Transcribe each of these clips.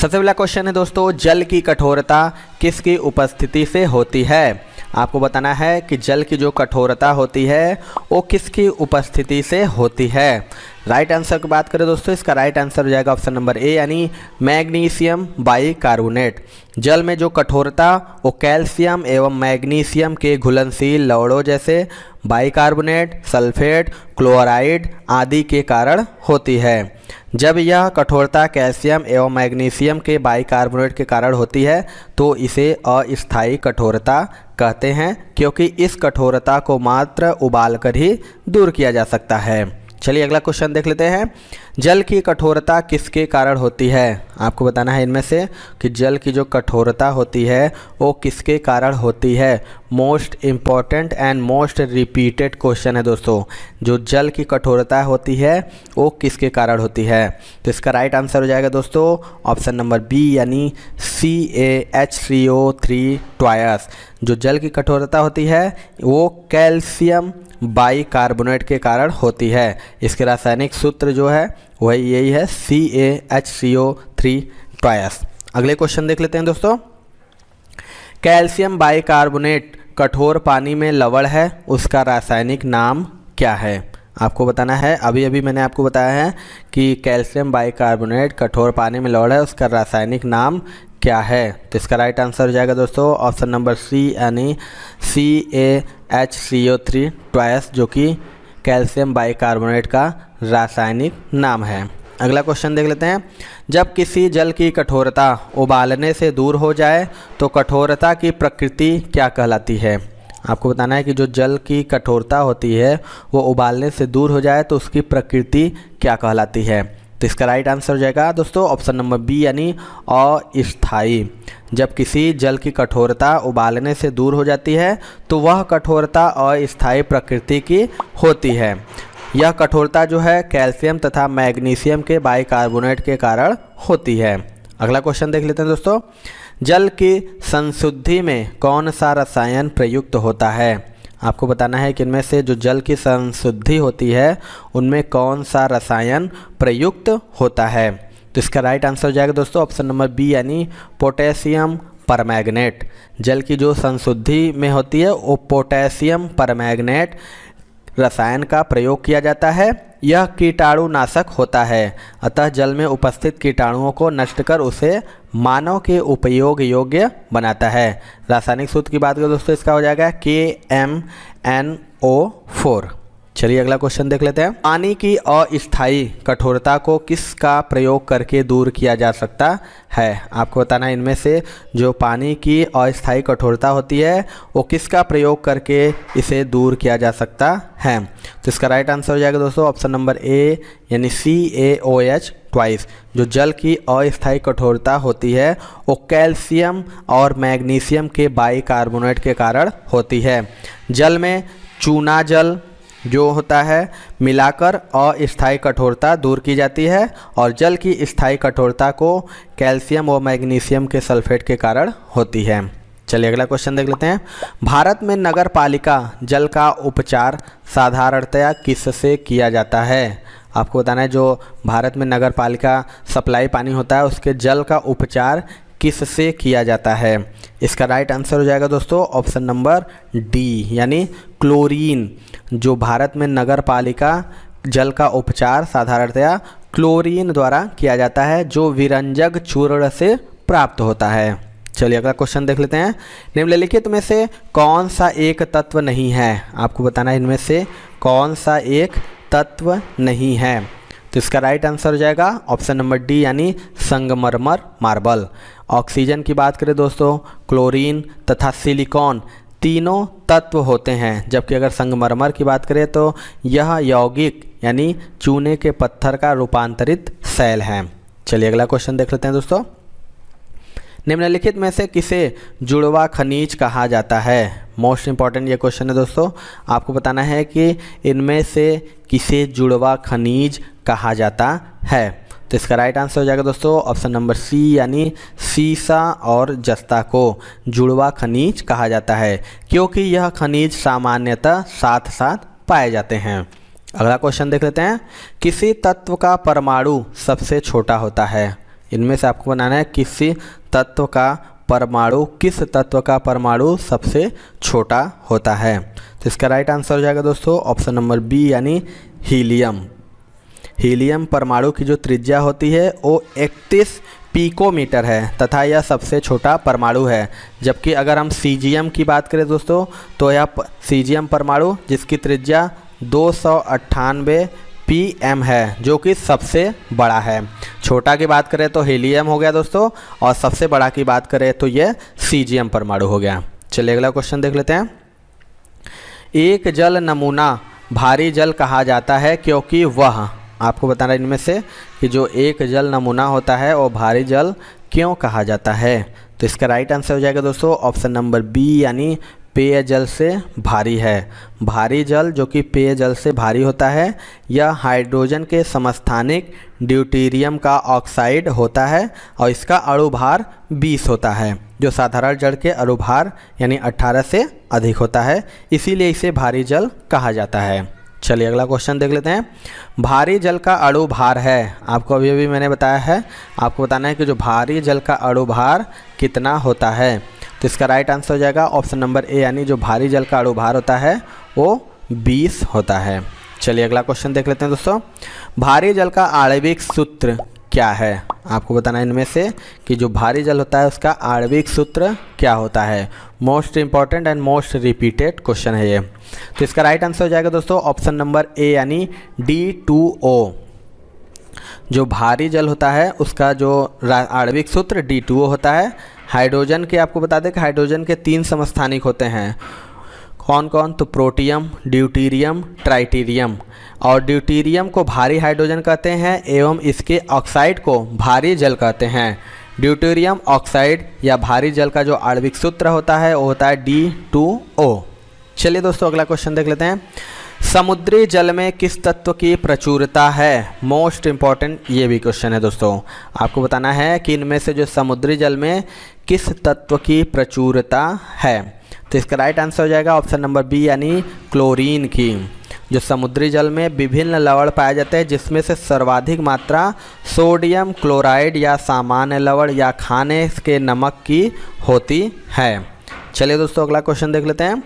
सबसे पहला क्वेश्चन है दोस्तों, जल की कठोरता किसकी उपस्थिति से होती है। आपको बताना है कि जल की जो कठोरता होती है वो किसकी उपस्थिति से होती है। राइट आंसर की बात करें दोस्तों, इसका राइट आंसर हो जाएगा ऑप्शन नंबर ए यानी मैग्नीशियम बाइकार्बोनेट। जल में जो कठोरता वो कैल्शियम एवं मैग्नीशियम के घुलनशील लवणों जैसे बाइकार्बोनेट, सल्फेट, क्लोराइड आदि के कारण होती है। जब यह कठोरता कैल्शियम एवं मैग्नीशियम के बाइकार्बोनेट के कारण होती है तो इसे अस्थायी कठोरता कहते हैं, क्योंकि इस कठोरता को मात्र उबालकर ही दूर किया जा सकता है। चलिए अगला क्वेश्चन देख लेते हैं, जल की कठोरता किसके कारण होती है। आपको बताना है इनमें से कि जल की जो कठोरता होती है वो किसके कारण होती है। Most important and most repeated question है दोस्तों, जो जल की कठोरता होती है वो किसके कारण होती है। तो इसका राइट आंसर हो जाएगा दोस्तों ऑप्शन नंबर बी यानी CaHCO3 ट्वायस। जो जल की कठोरता होती है वो कैल्शियम बाइकार्बोनेट के कारण होती है। इसके रासायनिक सूत्र जो है वही यही है CaHCO3 ट्वायस। अगले क्वेश्चन देख लेते हैं दोस्तों, कैल्शियम बाइकार्बोनेट कठोर पानी में लवण है, उसका रासायनिक नाम क्या है। आपको बताना है, अभी अभी मैंने आपको बताया है कि कैल्शियम बाइकार्बोनेट कठोर पानी में लवण है, उसका रासायनिक नाम क्या है। तो इसका राइट आंसर हो जाएगा दोस्तों ऑप्शन नंबर सी यानी CaHCO3 ट्वायस, जो कि कैल्शियम बाइकार्बोनेट का रासायनिक नाम है। अगला क्वेश्चन देख लेते हैं, जब किसी जल की कठोरता उबालने से दूर हो जाए तो कठोरता की प्रकृति क्या कहलाती है। आपको बताना है कि जो जल की कठोरता होती है वो उबालने से दूर हो जाए तो उसकी प्रकृति क्या कहलाती है। तो इसका राइट आंसर हो जाएगा दोस्तों ऑप्शन नंबर बी यानी अस्थायी। जब किसी जल की कठोरता उबालने से दूर हो जाती है तो वह कठोरता अस्थायी प्रकृति की होती है। यह कठोरता जो है कैल्शियम तथा मैग्नीशियम के बाइकार्बोनेट के कारण होती है। अगला क्वेश्चन देख लेते हैं दोस्तों, जल की संशुद्धि में कौन सा रसायन प्रयुक्त होता है। आपको बताना है कि इनमें से जो जल की संशुद्धि होती है उनमें कौन सा रसायन प्रयुक्त होता है। तो इसका राइट आंसर हो जाएगा दोस्तों ऑप्शन नंबर बी यानी पोटेशियम परमैंगनेट। जल की जो संशुद्धि में होती है वो पोटेशियम परमैंगनेट रसायन का प्रयोग किया जाता है। यह कीटाणुनाशक होता है, अतः जल में उपस्थित कीटाणुओं को नष्ट कर उसे मानव के उपयोग योग्य बनाता है। रासायनिक सूत्र की बात करें दोस्तों, इसका हो जाएगा KMnO4। चलिए अगला क्वेश्चन देख लेते हैं, पानी की अस्थायी कठोरता को किसका प्रयोग करके दूर किया जा सकता है। आपको बताना है इनमें से जो पानी की अस्थायी कठोरता होती है वो किसका प्रयोग करके इसे दूर किया जा सकता है। तो इसका राइट आंसर हो जाएगा दोस्तों ऑप्शन नंबर ए यानी CaOH ट्वाइस। जो जल की अस्थायी कठोरता होती है वो कैल्शियम और मैग्नीशियम के बाइकार्बोनेट के कारण होती है। जल में चूना जल जो होता है मिलाकर अस्थायी कठोरता दूर की जाती है और जल की स्थायी कठोरता को कैल्शियम और मैग्नीशियम के सल्फेट के कारण होती है। चलिए अगला क्वेश्चन देख लेते हैं, भारत में नगर पालिका जल का उपचार साधारणतया किससे किया जाता है। आपको बताना है जो भारत में नगर पालिका सप्लाई पानी होता है उसके जल का उपचार किससे किया जाता है। इसका राइट आंसर हो जाएगा दोस्तों ऑप्शन नंबर डी यानी क्लोरीन। जो भारत में नगर पालिका जल का उपचार साधारणतया क्लोरीन द्वारा किया जाता है, जो विरंजक चूर्ण से प्राप्त होता है। चलिए अगला क्वेश्चन देख लेते हैं, निम्नलिखित में से कौन सा एक तत्व नहीं है। आपको बताना है इनमें से कौन सा एक तत्व नहीं है। तो इसका राइट आंसर हो जाएगा ऑप्शन नंबर डी यानी संगमरमर मार्बल। ऑक्सीजन की बात करें दोस्तों, क्लोरीन तथा सिलिकॉन तीनों तत्व होते हैं, जबकि अगर संगमरमर की बात करें तो यह यौगिक यानी चूने के पत्थर का रूपांतरित शैल है। चलिए अगला क्वेश्चन देख लेते हैं दोस्तों, निम्नलिखित में से किसे जुड़वा खनिज कहा जाता है। मोस्ट इंपॉर्टेंट ये क्वेश्चन है दोस्तों, आपको बताना है कि इनमें से किसे जुड़वा खनिज कहा जाता है। तो इसका राइट आंसर हो जाएगा दोस्तों ऑप्शन नंबर सी यानी सीसा और जस्ता को जुड़वा खनिज कहा जाता है, क्योंकि यह खनिज सामान्यतः साथ साथ पाए जाते हैं। अगला क्वेश्चन देख लेते हैं, किसी तत्व का परमाणु सबसे छोटा होता है। इनमें से आपको बनाना है किस तत्व का परमाणु सबसे छोटा होता है। तो इसका राइट आंसर हो जाएगा दोस्तों ऑप्शन नंबर बी यानी हीलियम। हीलियम परमाणु की जो त्रिज्या होती है वो 31 पिकोमीटर है तथा यह सबसे छोटा परमाणु है। जबकि अगर हम सीजियम की बात करें दोस्तों तो यह सीजियम परमाणु जिसकी त्रिज्या 298 pm है जो कि सबसे बड़ा है। छोटा की बात करें तो हीलियम हो गया दोस्तों और सबसे बड़ा की बात करें तो यह सीजियम परमाणु हो गया। चलिए अगला क्वेश्चन देख लेते हैं। एक जल नमूना भारी जल कहा जाता है क्योंकि वह, आपको बताना इनमें से कि जो एक जल नमूना होता है वो भारी जल क्यों कहा जाता है। तो इसका राइट आंसर हो जाएगा दोस्तों ऑप्शन नंबर बी यानी पेयजल से भारी है। भारी जल जो कि पेयजल से भारी होता है यह हाइड्रोजन के समस्थानिक ड्यूटेरियम का ऑक्साइड होता है और इसका अणुभार 20 होता है जो साधारण जल के अणुभार यानी 18 से अधिक होता है, इसीलिए इसे भारी जल कहा जाता है। चलिए अगला क्वेश्चन देख लेते हैं। भारी जल का अणुभार है, आपको अभी मैंने बताया है, आपको बताना है कि जो भारी जल का अणुभार कितना होता है। तो इसका राइट आंसर हो जाएगा ऑप्शन नंबर ए यानी जो भारी जल का अणुभार होता है वो 20 होता है। चलिए अगला क्वेश्चन देख लेते हैं दोस्तों। भारी जल का आणविक सूत्र क्या है, आपको बताना है इनमें से कि जो भारी जल होता है उसका आणविक सूत्र क्या होता है। Most important and most repeated question है ये। तो इसका राइट आंसर हो जाएगा दोस्तों ऑप्शन नंबर ए यानी D2O। जो भारी जल होता है उसका जो आणविक सूत्र D2O होता है। हाइड्रोजन के, आपको बता दें कि हाइड्रोजन के 3 समस्थानिक होते हैं, कौन कौन, तो प्रोटियम, ड्यूटेरियम, ट्राइटेरियम। और ड्यूटेरियम को भारी हाइड्रोजन कहते हैं एवं इसके ऑक्साइड को भारी जल कहते हैं। ड्यूटेरियम ऑक्साइड या भारी जल का जो आणविक सूत्र होता है वो होता है D2O। चलिए दोस्तों अगला क्वेश्चन देख लेते हैं। समुद्री जल में किस तत्व की प्रचुरता है। मोस्ट इंपॉर्टेंट ये भी क्वेश्चन है दोस्तों, आपको बताना है कि इनमें से जो समुद्री जल में किस तत्व की प्रचुरता है। तो इसका राइट आंसर हो जाएगा ऑप्शन नंबर बी यानी क्लोरीन की। जो समुद्री जल में विभिन्न लवण पाए जाते हैं जिसमें से सर्वाधिक मात्रा सोडियम क्लोराइड या सामान्य लवण या खाने के नमक की होती है। चलिए दोस्तों अगला क्वेश्चन देख लेते हैं।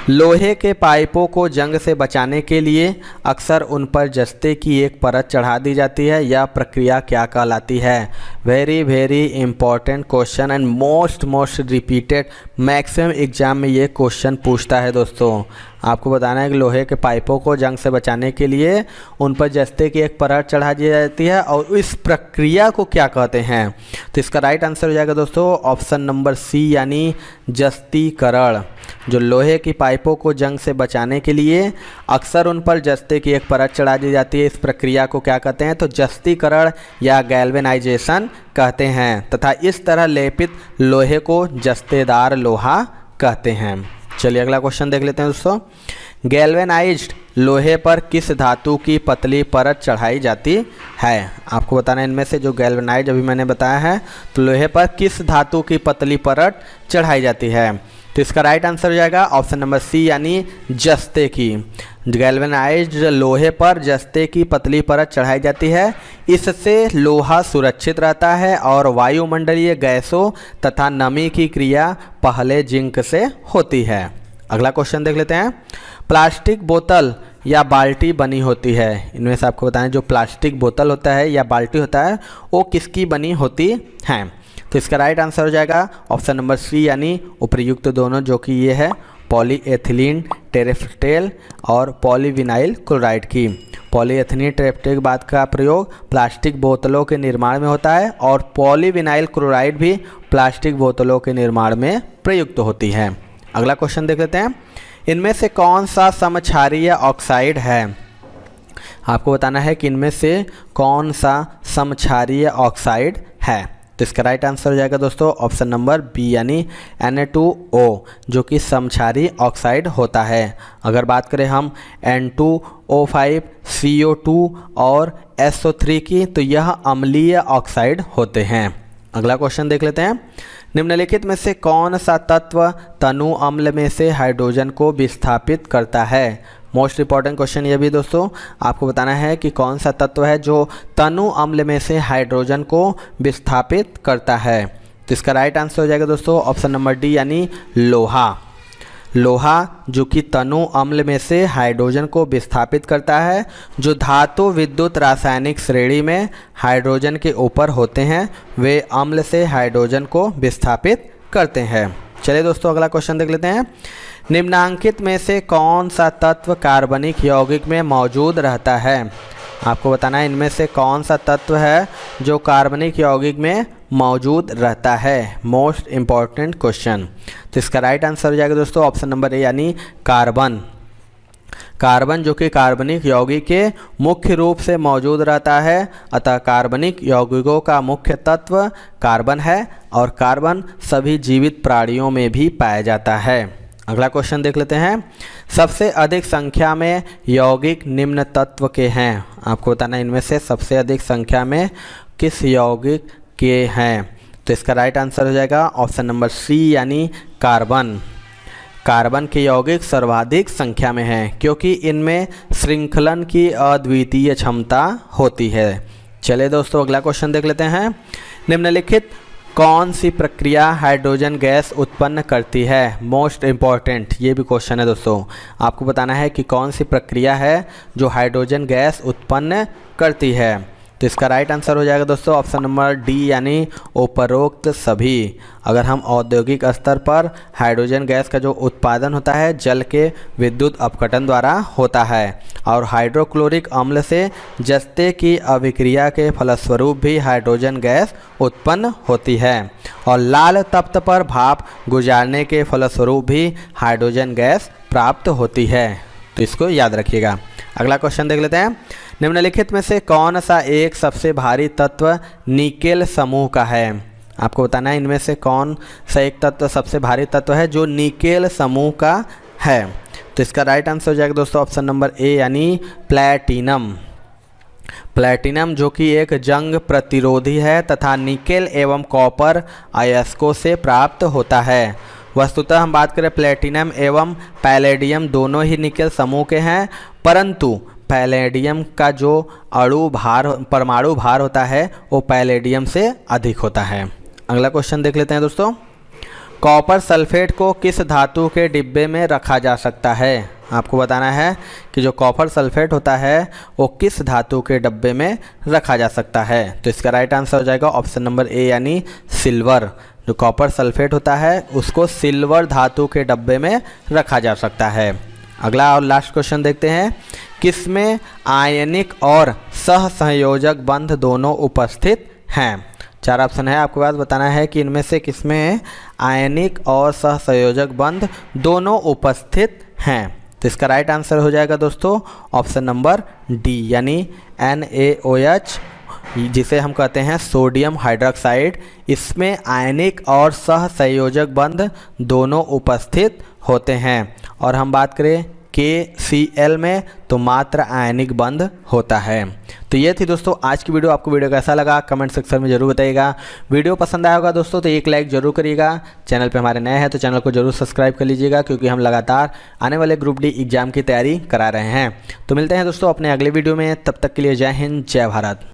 लोहे के पाइपों को जंग से बचाने के लिए अक्सर उन पर जस्ते की एक परत चढ़ा दी जाती है, यह प्रक्रिया क्या कहलाती है। Very very important question and most repeated, maximum exam में ये क्वेश्चन पूछता है दोस्तों। आपको बताना है कि लोहे के पाइपों को जंग से बचाने के लिए उन पर जस्ते की एक परत चढ़ा दी जाती है और इस प्रक्रिया को क्या कहते हैं। तो इसका राइट आंसर हो जाएगा दोस्तों ऑप्शन नंबर सी यानी जस्तीकरण। जो लोहे की पाइपों को जंग से बचाने के लिए अक्सर उन पर जस्ते की एक परत चढ़ा दी जाती है, इस प्रक्रिया को क्या कहते हैं, तो जस्तीकरण या गैल्वेनाइजेशन कहते हैं तथा इस तरह लेपित लोहे को जस्तेदार लोहा कहते हैं। चलिए अगला क्वेश्चन देख लेते हैं दोस्तों। गैल्वेनाइज्ड लोहे पर किस धातु की पतली परत चढ़ाई जाती है। आपको बताना है इनमें से जो गैल्वेनाइज्ड अभी मैंने बताया है तो लोहे पर किस धातु की पतली परत चढ़ाई जाती है। तो इसका राइट आंसर हो जाएगा ऑप्शन नंबर सी यानी जस्ते की। गैल्वेनाइज्ड लोहे पर जस्ते की पतली परत चढ़ाई जाती है, इससे लोहा सुरक्षित रहता है और वायुमंडलीय गैसों तथा नमी की क्रिया पहले जिंक से होती है। अगला क्वेश्चन देख लेते हैं। प्लास्टिक बोतल या बाल्टी बनी होती है, इनमें से आपको बताएं जो प्लास्टिक बोतल होता है या बाल्टी होता है वो किसकी बनी होती है। तो इसका राइट आंसर हो जाएगा ऑप्शन नंबर सी यानी उपर्युक्त दोनों, जो कि ये है पॉलीएथिलीन टेरेफ्टेल और पॉलीविनाइल क्लोराइड की। पॉलीएथिलीन टेरेफ्टेल बात का प्रयोग प्लास्टिक बोतलों के निर्माण में होता है और पॉलीविनाइल क्लोराइड भी प्लास्टिक बोतलों के निर्माण में प्रयुक्त होती है। अगला क्वेश्चन देख लेते हैं। इनमें से कौन सा समक्षारीय ऑक्साइड है। आपको बताना है कि इनमें से कौन सा समक्षारीय ऑक्साइड है। तो इसका राइट आंसर हो जाएगा दोस्तों ऑप्शन नंबर बी यानी Na2O, जो कि समक्षारी ऑक्साइड होता है। अगर बात करें हम N2O5, CO2 और SO3 की तो यह अम्लीय ऑक्साइड होते हैं। अगला क्वेश्चन देख लेते हैं। निम्नलिखित में से कौन सा तत्व तनु अम्ल में से हाइड्रोजन को विस्थापित करता है। मोस्ट इंपॉर्टेंट क्वेश्चन ये भी दोस्तों, आपको बताना है कि कौन सा तत्व है जो तनु अम्ल में से हाइड्रोजन को विस्थापित करता है। तो इसका राइट आंसर हो जाएगा दोस्तों ऑप्शन नंबर डी यानी लोहा। लोहा जो कि तनु अम्ल में से हाइड्रोजन को विस्थापित करता है। जो धातु विद्युत रासायनिक श्रेणी में हाइड्रोजन के ऊपर होते हैं वे अम्ल से हाइड्रोजन को विस्थापित करते हैं। चलिए दोस्तों अगला क्वेश्चन देख लेते हैं। निम्नांकित में से कौन सा तत्व कार्बनिक यौगिक में मौजूद रहता है। आपको बताना है इनमें से कौन सा तत्व है जो कार्बनिक यौगिक में मौजूद रहता है। Most important question. तो इसका राइट आंसर हो जाएगा दोस्तों ऑप्शन नंबर ए यानी कार्बन। कार्बन जो कि कार्बनिक यौगिक के मुख्य रूप से मौजूद रहता है, अतः कार्बनिक यौगिकों का मुख्य तत्व कार्बन है और कार्बन सभी जीवित प्राणियों में भी पाया जाता है। अगला क्वेश्चन देख लेते हैं। सबसे अधिक संख्या में यौगिक निम्न तत्व के हैं। आपको बताना है इनमें से सबसे अधिक संख्या में किस यौगिक के हैं। तो इसका राइट आंसर हो जाएगा ऑप्शन नंबर सी यानी कार्बन। कार्बन के यौगिक सर्वाधिक संख्या में हैं क्योंकि इनमें श्रृंखलन की अद्वितीय क्षमता होती है। चलिए दोस्तों अगला क्वेश्चन देख लेते हैं। निम्नलिखित कौन सी प्रक्रिया हाइड्रोजन गैस उत्पन्न करती है। मोस्ट इम्पॉर्टेंट ये भी क्वेश्चन है दोस्तों, आपको बताना है कि कौन सी प्रक्रिया है जो हाइड्रोजन गैस उत्पन्न करती है। तो इसका राइट आंसर हो जाएगा दोस्तों ऑप्शन नंबर डी यानी उपरोक्त सभी। अगर हम औद्योगिक स्तर पर हाइड्रोजन गैस का जो उत्पादन होता है जल के विद्युत अपघटन द्वारा होता है और हाइड्रोक्लोरिक अम्ल से जस्ते की अभिक्रिया के फलस्वरूप भी हाइड्रोजन गैस उत्पन्न होती है और लाल तप्त पर भाप गुजारने के फलस्वरूप भी हाइड्रोजन गैस प्राप्त होती है। तो इसको याद रखिएगा। अगला क्वेश्चन देख लेते हैं। निम्नलिखित में से कौन सा एक सबसे भारी तत्व निकेल समूह का है। आपको बताना है इनमें से कौन सा एक तत्व सबसे भारी तत्व है जो निकेल समूह का है। तो इसका राइट आंसर हो जाएगा दोस्तों ऑप्शन नंबर ए यानी प्लैटिनम। प्लैटिनम जो कि एक जंग प्रतिरोधी है तथा निकेल एवं कॉपर अयस्कों से प्राप्त होता है। वस्तुतः हम बात करें प्लैटिनम एवं पैलेडियम दोनों ही निकेल समूह के हैं, परंतु पैलेडियम का जो परमाणु भार होता है वो पैलेडियम से अधिक होता है। अगला क्वेश्चन देख लेते हैं दोस्तों। कॉपर सल्फेट को किस धातु के डिब्बे में रखा जा सकता है। आपको बताना है कि जो कॉपर सल्फेट होता है वो किस धातु के डब्बे में रखा जा सकता है। तो इसका राइट आंसर हो जाएगा ऑप्शन नंबर ए यानी सिल्वर। जो कॉपर सल्फेट होता है उसको सिल्वर धातु के डब्बे में रखा जा सकता है। अगला और लास्ट क्वेश्चन देखते हैं। किसमें आयनिक और सहसंयोजक बंध दोनों उपस्थित हैं। चार ऑप्शन है, आपको पास बताना है कि इनमें से किसमें आयनिक और सहसंयोजक बंध दोनों उपस्थित हैं। तो इसका राइट आंसर हो जाएगा दोस्तों ऑप्शन नंबर डी यानी NaOH, जिसे हम कहते हैं सोडियम हाइड्रोक्साइड। इसमें आयनिक और सहसंयोजक बंध दोनों उपस्थित होते हैं और हम बात करें KCl में तो मात्र आयनिक बंध होता है। तो ये थी दोस्तों आज की वीडियो। आपको वीडियो कैसा लगा कमेंट सेक्शन में जरूर बताइएगा। वीडियो पसंद आया होगा दोस्तों तो एक लाइक जरूर करिएगा। चैनल पे हमारे नए हैं तो चैनल को जरूर सब्सक्राइब कर लीजिएगा क्योंकि हम लगातार आने वाले ग्रुप डी एग्जाम की तैयारी करा रहे हैं। तो मिलते हैं दोस्तों अपने अगले वीडियो में, तब तक के लिए जय हिंद जय भारत।